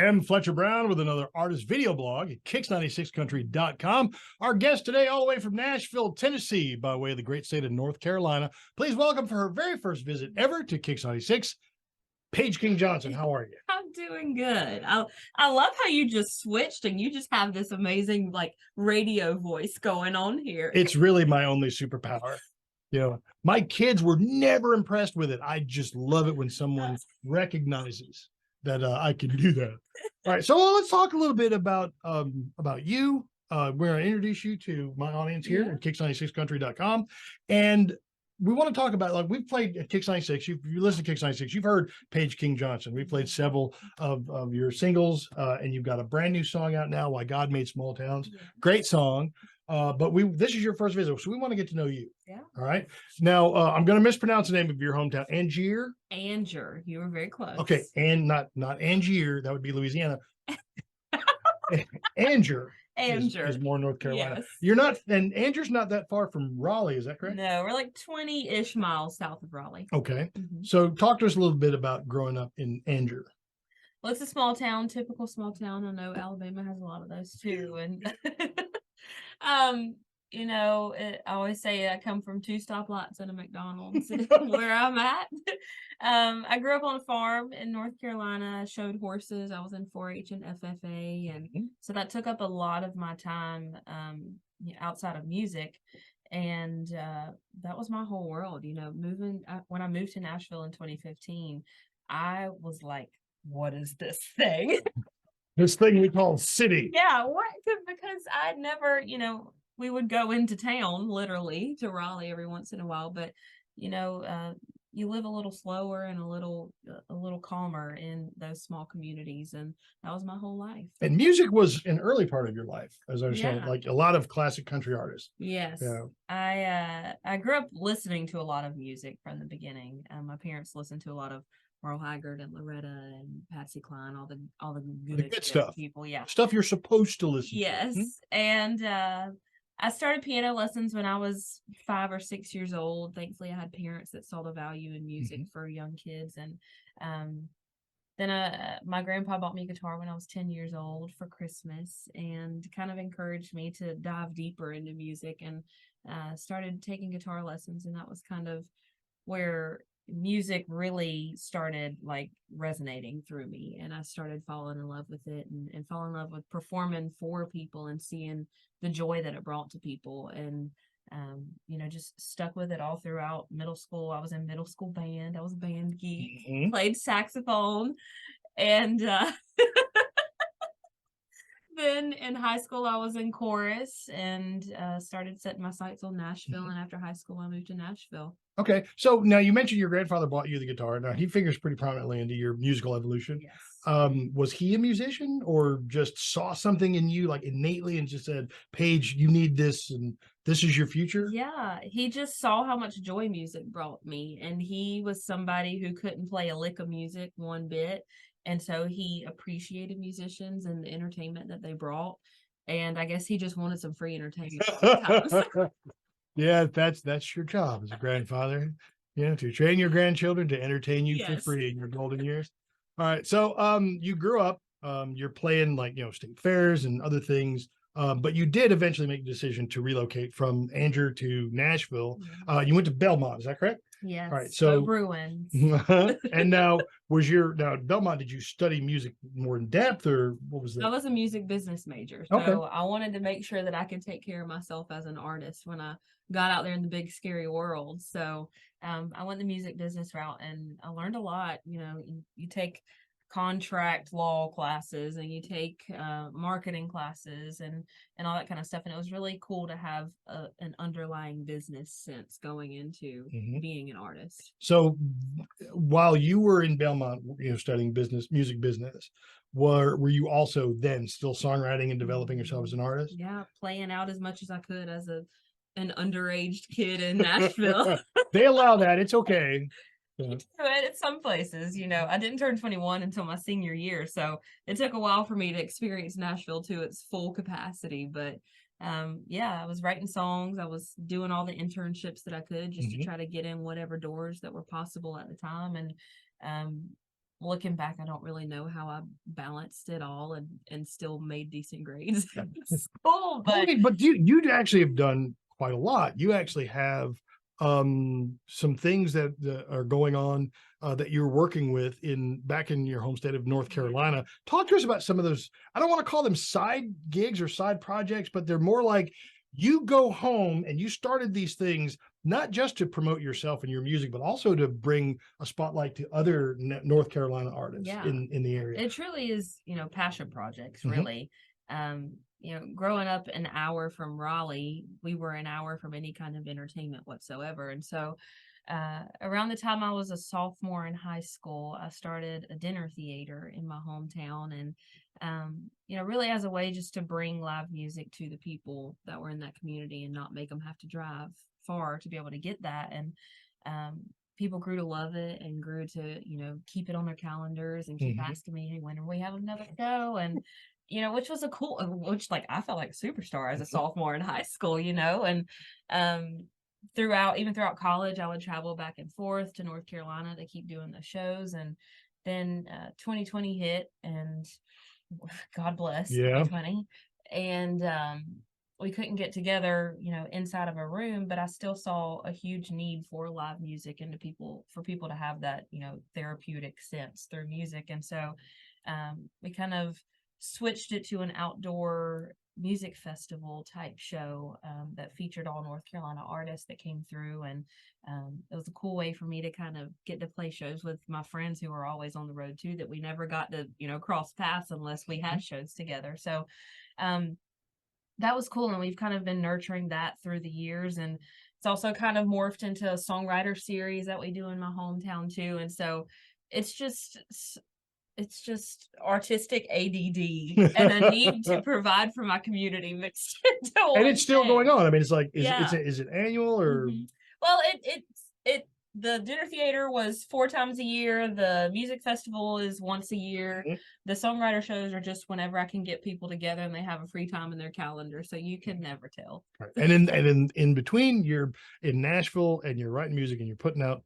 am Fletcher Brown with another artist video blog at KIX96country.com. Our guest today, all the way from Nashville, Tennessee, by way of the great state of North Carolina. Please welcome for her very first visit ever to KIX96, Paige King Johnson. How are you? I'm doing good. I love how you just switched and you just have this amazing like radio voice going on here. It's really my only superpower. You know, my kids were never impressed with it. I just love it when someone recognizes that I can do that. All right, so let's talk a little bit about you. We're going to introduce you to my audience here at KIX96country.com, and we want to talk about, like, we've played at KIX96. If you listen to KIX96, you've heard Paige King Johnson. We played several of your singles, and you've got a brand new song out now, Why God Made Small Towns. Yeah. Great song. But this is your first visit, so we want to get to know you. Yeah. All right. Now, I'm going to mispronounce the name of your hometown, Angier. Angier. You were very close. Okay, and not Angier. That would be Louisiana. Angier. Angier is more North Carolina. Yes. You're not, and Angier's not that far from Raleigh. Is that correct? No, we're like 20-ish miles south of Raleigh. Okay. So talk to us a little bit about growing up in Angier. Well, it's a small town, typical small town. I know Alabama has a lot of those too, and you know, I always say I come from 2 stoplights and a McDonald's where I'm at. I grew up on a farm in North Carolina. I showed horses. I was in 4-H and FFA, and so that took up a lot of my time outside of music. And that was my whole world. You know, when I moved to Nashville in 2015, I was like, what is this thing? This thing we call city. Yeah, what? Because I'd never, you know, we would go into town literally to Raleigh every once in a while, but you know, you live a little slower and a little calmer in those small communities, and that was my whole life. And music was an early part of your life, as I understand, like a lot of classic country artists. Yes. Yeah. I grew up listening to a lot of music from the beginning. My parents listened to a lot of Merle Haggard and Loretta and Patsy Cline, all the good stuff. People, yeah, stuff you're supposed to listen to. Yes, and I started piano lessons when I was 5 or 6 years old. Thankfully, I had parents that saw the value in music for young kids, and then my grandpa bought me a guitar when I was 10 years old for Christmas, and kind of encouraged me to dive deeper into music, and started taking guitar lessons, and that was kind of where music really started like resonating through me, and I started falling in love with it, and fall in love with performing for people and seeing the joy that it brought to people, and you know, just stuck with it all throughout middle school. I was in middle school band. I was a band geek, played saxophone, and then in high school I was in chorus, and started setting my sights on Nashville, and after high school I moved to Nashville. Okay, so now you mentioned your grandfather bought you the guitar. Now he figures pretty prominently into your musical evolution. Yes. Was he a musician, or just saw something in you like innately and just said, Paige, you need this and this is your future? Yeah, he just saw how much joy music brought me, and he was somebody who couldn't play a lick of music one bit, and so he appreciated musicians and the entertainment that they brought, and I guess he just wanted some free entertainment sometimes. Yeah, that's your job as a grandfather, you know, to train your grandchildren to entertain you for free in your golden years. All right, so you grew up, you're playing, like, you know, state fairs and other things, but you did eventually make the decision to relocate from Angier to Nashville. You went to Belmont, is that correct? Yes. All right, so Bruins. And now at Belmont, did you study music more in depth, or what was that? I was a music business major, so I wanted to make sure that I could take care of myself as an artist when I got out there in the big scary world. So I went the music business route, and I learned a lot. You know, you take contract law classes, and you take marketing classes, and all that kind of stuff, and it was really cool to have an underlying business sense going into being an artist. So while you were in Belmont, you know, studying music business, were you also then still songwriting and developing yourself as an artist? Yeah, playing out as much as I could as an underage kid in Nashville. They allow that. It's okay. You do it at some places, you know. I didn't turn 21 until my senior year, so it took a while for me to experience Nashville to its full capacity. But yeah, I was writing songs. I was doing all the internships that I could just to try to get in whatever doors that were possible at the time. And looking back, I don't really know how I balanced it all and still made decent grades in school. But Okay, but you actually have done quite a lot. You actually have some things that are going on that you're working with back in your home state of North Carolina. Talk to us about some of those. I don't want to call them side gigs or side projects, but they're more like you go home and you started these things not just to promote yourself and your music, but also to bring a spotlight to other North Carolina artists Yeah. in the area. It truly is, passion projects, Mhm. really. Growing up an hour from Raleigh, we were an hour from any kind of entertainment whatsoever. And so around the time I was a sophomore in high school, I started a dinner theater in my hometown. And, really as a way just to bring live music to the people that were in that community and not make them have to drive far to be able to get that. And people grew to love it and grew to, keep it on their calendars and keep asking me, hey, when are we having another show? And, which was which like I felt like a superstar as a sophomore in high school, and throughout college, I would travel back and forth to North Carolina to keep doing the shows. And then 2020 hit, and God bless 2020. And we couldn't get together, inside of a room, but I still saw a huge need for live music and for people to have that, therapeutic sense through music. And so we kind of switched it to an outdoor music festival type show that featured all North Carolina artists that came through. And it was a cool way for me to kind of get to play shows with my friends who were always on the road too, that we never got to, cross paths unless we had shows together. So that was cool. And we've kind of been nurturing that through the years. And it's also kind of morphed into a songwriter series that we do in my hometown too. And so it's just artistic ADD and a need to provide for my community mixed into And one it's still thing. going on. I mean, it's like, Yeah. is it annual or? Well, the dinner theater was 4 times a year. The music festival is once a year. The songwriter shows are just whenever I can get people together and they have a free time in their calendar. So you can never tell. Right. And in between, you're in Nashville and you're writing music and you're putting out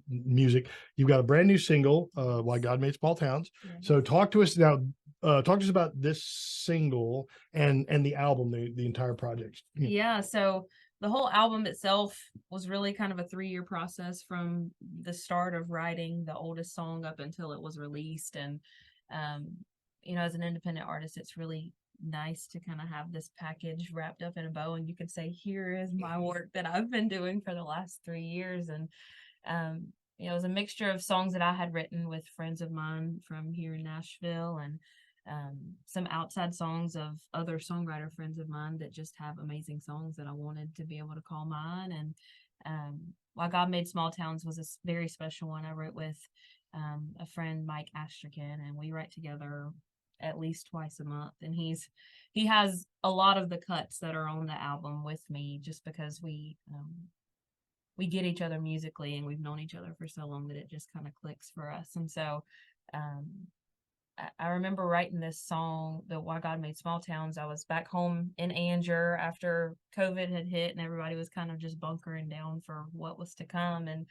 music. You've got a brand new single, Why God Made Small Towns. So talk to us now. Talk to us about this single and the album, the entire project. Yeah. So the whole album itself was really kind of a 3-year process from the start of writing the oldest song up until it was released. And, as an independent artist, it's really nice to kind of have this package wrapped up in a bow and you could say, here is my work that I've been doing for the last 3 years. And, it was a mixture of songs that I had written with friends of mine from here in Nashville and some outside songs of other songwriter friends of mine that just have amazing songs that I wanted to be able to call mine. And Why God Made Small Towns was a very special one. I wrote with a friend, Mike Astrakan, and we write together at least twice a month. And he has a lot of the cuts that are on the album with me just because we get each other musically and we've known each other for so long that it just kind of clicks for us. And so I remember writing this song, the Why God Made Small Towns. I was back home in Anger after COVID had hit and everybody was kind of just bunkering down for what was to come. And,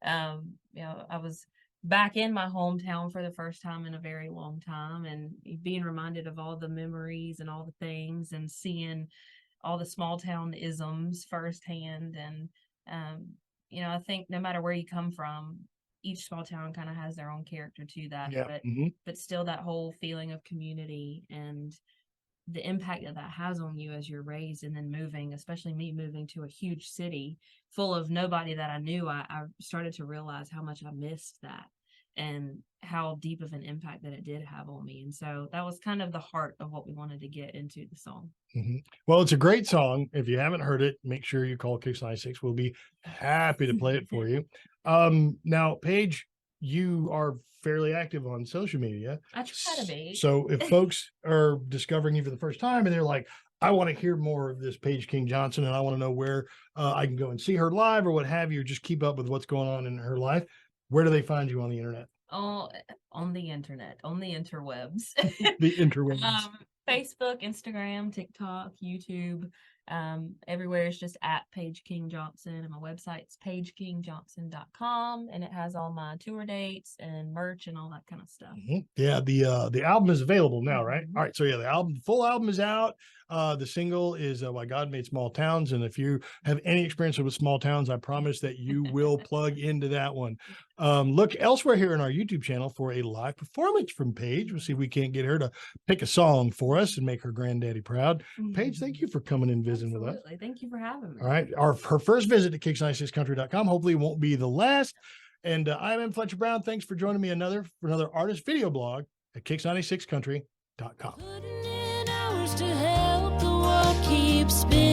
I was back in my hometown for the first time in a very long time and being reminded of all the memories and all the things and seeing all the small town isms firsthand. And, I think no matter where you come from, each small town kind of has their own character to that, but still that whole feeling of community and the impact that has on you as you're raised and then moving, especially me moving to a huge city full of nobody that I knew, I started to realize how much I missed that and how deep of an impact that it did have on me. And so that was kind of the heart of what we wanted to get into the song. Well, it's a great song. If you haven't heard it, make sure you call KIX96. We'll be happy to play it for you. Now, Paige, you are fairly active on social media. I try to be. So if folks are discovering you for the first time and they're like, I want to hear more of this Paige King Johnson and I want to know where I can go and see her live or what have you, just keep up with what's going on in her life, where do they find you on the internet? Oh, on the internet, on the interwebs. The interwebs. Facebook, Instagram, TikTok, YouTube. Everywhere is just at Paige King Johnson, and my website's paigekingjohnson.com, and it has all my tour dates and merch and all that kind of stuff. Yeah, the album is available now, right? Mhm. All right, so yeah, the full album is out. The single is Why God Made Small Towns, and if you have any experience with small towns, I promise that you will plug into that one. Look elsewhere here in our YouTube channel for a live performance from Paige. We'll see if we can't get her to pick a song for us and make her granddaddy proud. Paige, thank you for coming and visiting with us. Absolutely. Thank you for having me. All right, her first visit to KIX96country.com hopefully won't be the last. And I'm Fletcher Brown. Thanks for joining me for another artist video blog at KIX96country.com. Putting in hours to help the world keep spinning.